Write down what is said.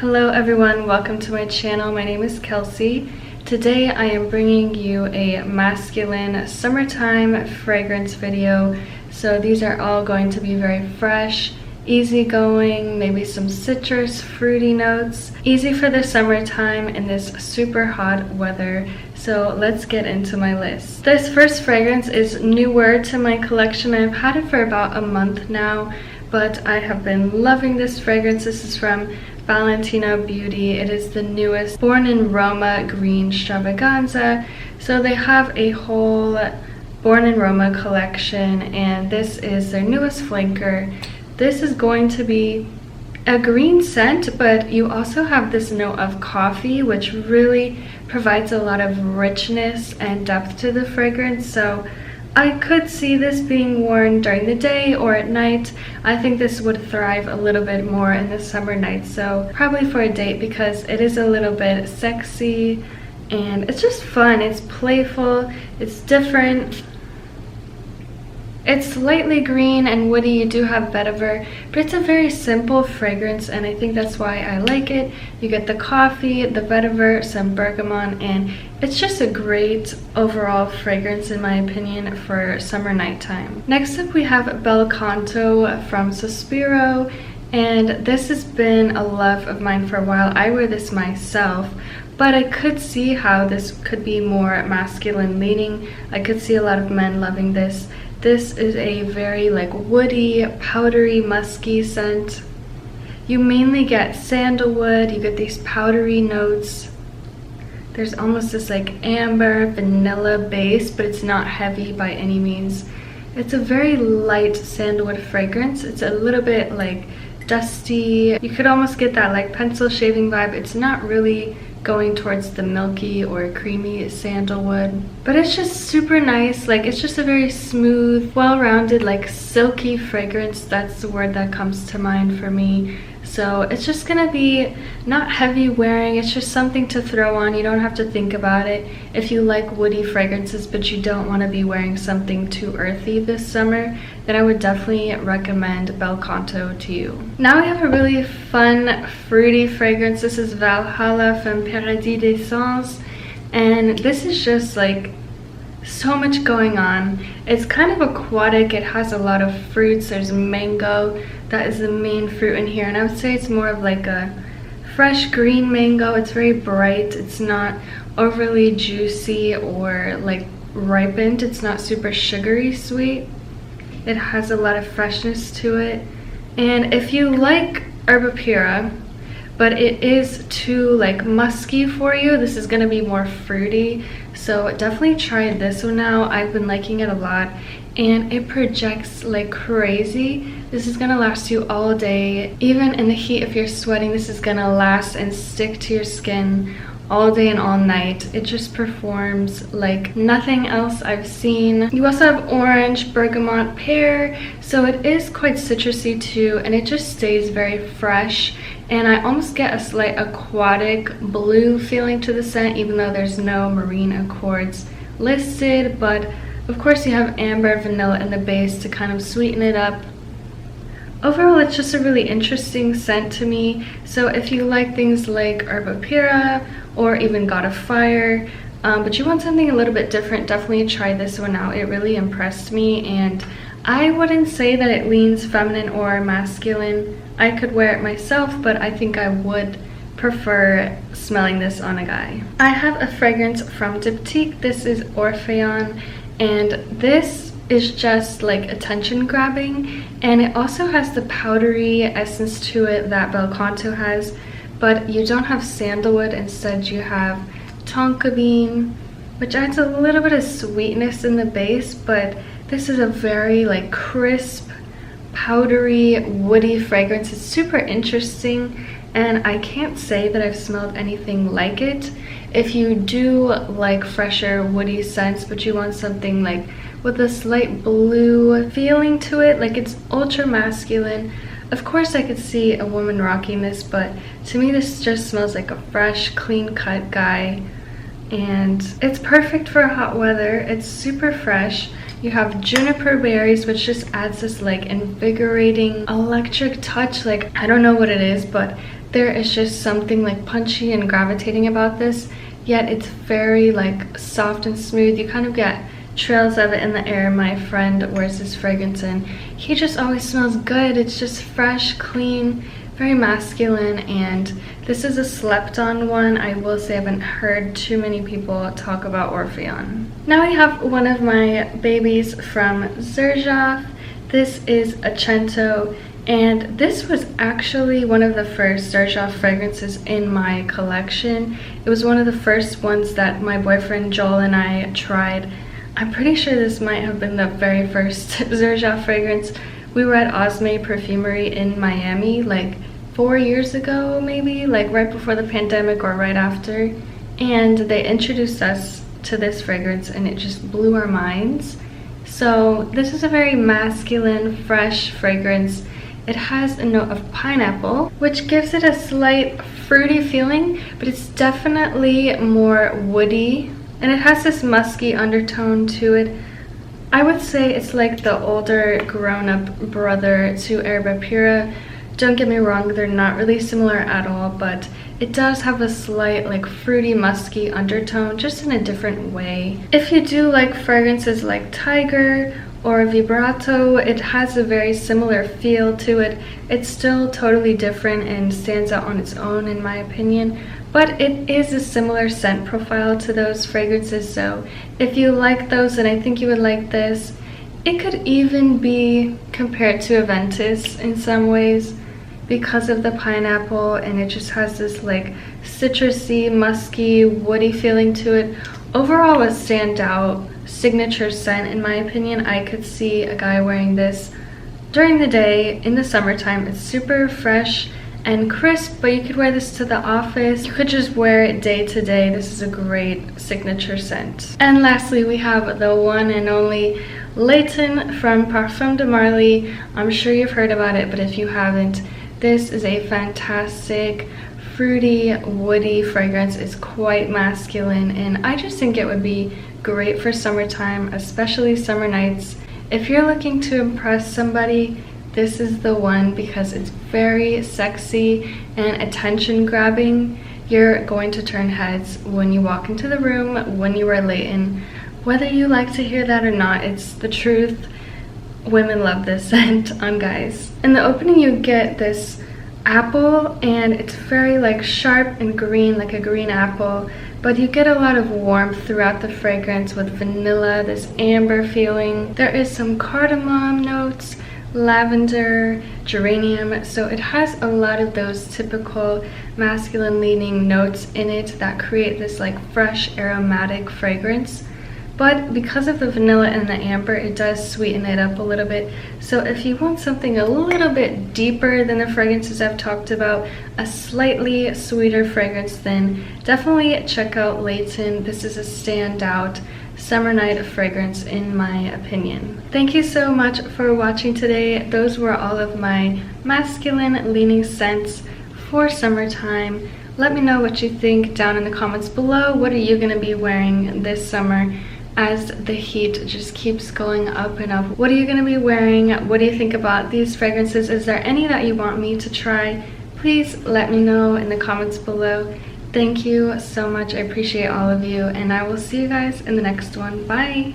Hello everyone, welcome to my channel. My name is Kelsey. Today I am bringing you a masculine summertime fragrance video. So these are all going to be very fresh, easygoing, maybe some citrus, fruity notes. Easy for the summertime in this super hot weather. So let's get into my list. This first fragrance is newer to my collection. I've had it for about a month now, but I have been loving this fragrance. This is from Valentino Beauty. It is the newest Born in Roma green Stravaganza. So they have a whole Born in Roma collection, and this is their newest flanker. This is going to be a green scent, but you also have this note of coffee, which really provides a lot of richness and depth to the fragrance. So I could see this being worn during the day or at night. I think this would thrive a little bit more in the summer nights, so probably for a date, because it is a little bit sexy and it's just fun. It's playful, it's different. It's slightly green and woody. You do have vetiver, but it's a very simple fragrance, and I think that's why I like it. You get the coffee, the vetiver, some bergamot, and it's just a great overall fragrance in my opinion for summer nighttime. Next up we have Bel Canto from Sospiro, and this has been a love of mine for a while. I wear this myself, but I could see how this could be more masculine leaning. I could see a lot of men loving this. This is a very woody, powdery, musky scent. You mainly get sandalwood, you get these powdery notes. There's almost this amber, vanilla base, but it's not heavy by any means. It's a very light sandalwood fragrance. It's a little bit dusty. You could almost get that pencil shaving vibe. It's not really going towards the milky or creamy sandalwood, but it's just super nice. It's just a very smooth, well-rounded, silky fragrance. That's the word that comes to mind for me. So it's just gonna be not heavy wearing. It's just something to throw on. You don't have to think about it. If you like woody fragrances but you don't want to be wearing something too earthy this summer, then I would definitely recommend Bel Canto to you. Now we have a really fun fruity fragrance. This is Valhalla from Paradis Sens, and this is just so much going on. It's kind of aquatic. It has a lot of fruits. There's mango. That is the main fruit in here, and I would say it's more of a fresh green mango. It's very bright. It's not overly juicy or ripened. It's not super sugary sweet. It has a lot of freshness to it, and if you like herba pura but it is too musky for you, this is gonna be more fruity. So definitely try this one out. I've been liking it a lot, and it projects like crazy. This is gonna last you all day. Even in the heat, if you're sweating, this is gonna last and stick to your skin all day and all night. It just performs like nothing else I've seen. You also have orange, bergamot, pear, so it is quite citrusy too, and it just stays very fresh. And I almost get a slight aquatic blue feeling to the scent, even though there's no marine accords listed. But of course you have amber, vanilla in the base to kind of sweeten it up. Overall, it's just a really interesting scent to me. So if you like things like herba pura or even God of Fire, but you want something a little bit different, definitely try this one out. It really impressed me, and I wouldn't say that it leans feminine or masculine. I could wear it myself, but I think I would prefer smelling this on a guy. I have a fragrance from Diptyque. This is Orpheon, and this is just attention grabbing, and it also has the powdery essence to it that Bel Canto has, but you don't have sandalwood. Instead you have tonka bean, which adds a little bit of sweetness in the base, but this is a very crisp, powdery, woody fragrance. It's super interesting, and I can't say that I've smelled anything like it. If you do like fresher, woody scents, but you want something with a slight blue feeling to it, it's ultra masculine, of course I could see a woman rocking this, but to me this just smells like a fresh, clean-cut guy, and it's perfect for hot weather. It's super fresh. You have juniper berries, which just adds this invigorating electric touch. I don't know what it is, but There is just something like punchy and gravitating about this, yet it's very like soft and smooth. You kind of get trails of it in the air. My friend wears this fragrance and he just always smells good. It's just fresh, clean, very masculine, and this is a slept on one. I will say I haven't heard too many people talk about Orpheon. Now I have one of my babies from Xerjoff. This is Accento, and this was actually one of the first Xerjoff fragrances in my collection. It was one of the first ones that my boyfriend Joel and I tried. I'm pretty sure this might have been the very first Xerjoff fragrance. We were at Osme Perfumery in Miami like 4 years ago, maybe, like right before the pandemic or right after, and they introduced us to this fragrance and it just blew our minds. So this is a very masculine, fresh fragrance. It has a note of pineapple, which gives it a slight fruity feeling, but it's definitely more woody, and it has this musky undertone to it. I would say it's like the older grown-up brother to Herba Pura. Don't get me wrong, they're not really similar at all, but it does have a slight like fruity, musky undertone, just in a different way. If you do like fragrances like Tiger or Vibrato, it has a very similar feel to it. It's still totally different and stands out on its own in my opinion, but it is a similar scent profile to those fragrances. So if you like those, then I think you would like this. It could even be compared to Aventus in some ways because of the pineapple, and it just has this like citrusy, musky, woody feeling to it. Overall, a standout signature scent in my opinion. I could see a guy wearing this during the day in the summertime. It's super fresh and crisp, but you could wear this to the office. You could just wear it day to day. This is a great signature scent. And lastly, we have the one and only Layton from Parfums de Marly. I'm sure you've heard about it, but if you haven't, this is a fantastic fruity, woody fragrance. It's quite masculine, and I just think it would be great for summertime, especially summer nights. If you're looking to impress somebody, this is the one, because it's very sexy and attention grabbing. You're going to turn heads when you walk into the room when you wear Layton. Whether you like to hear that or not, it's the truth. Women love this scent on guys. In the opening you get this apple, and it's very like sharp and green, like a green apple, but you get a lot of warmth throughout the fragrance with vanilla, this amber feeling. There is some cardamom notes, lavender, geranium, so it has a lot of those typical masculine leaning notes in it that create this like fresh aromatic fragrance. But because of the vanilla and the amber, it does sweeten it up a little bit. So if you want something a little bit deeper than the fragrances I've talked about, a slightly sweeter fragrance, then definitely check out Layton. This is a standout summer night fragrance in my opinion. Thank you so much for watching today. Those were all of my masculine leaning scents for summertime. Let me know what you think down in the comments below. What are you going to be wearing this summer as the heat just keeps going up and up? What are you going to be wearing? What do you think about these fragrances? Is there any that you want me to try? Please let me know in the comments below. Thank you so much. I appreciate all of you, and I will see you guys in the next one. Bye!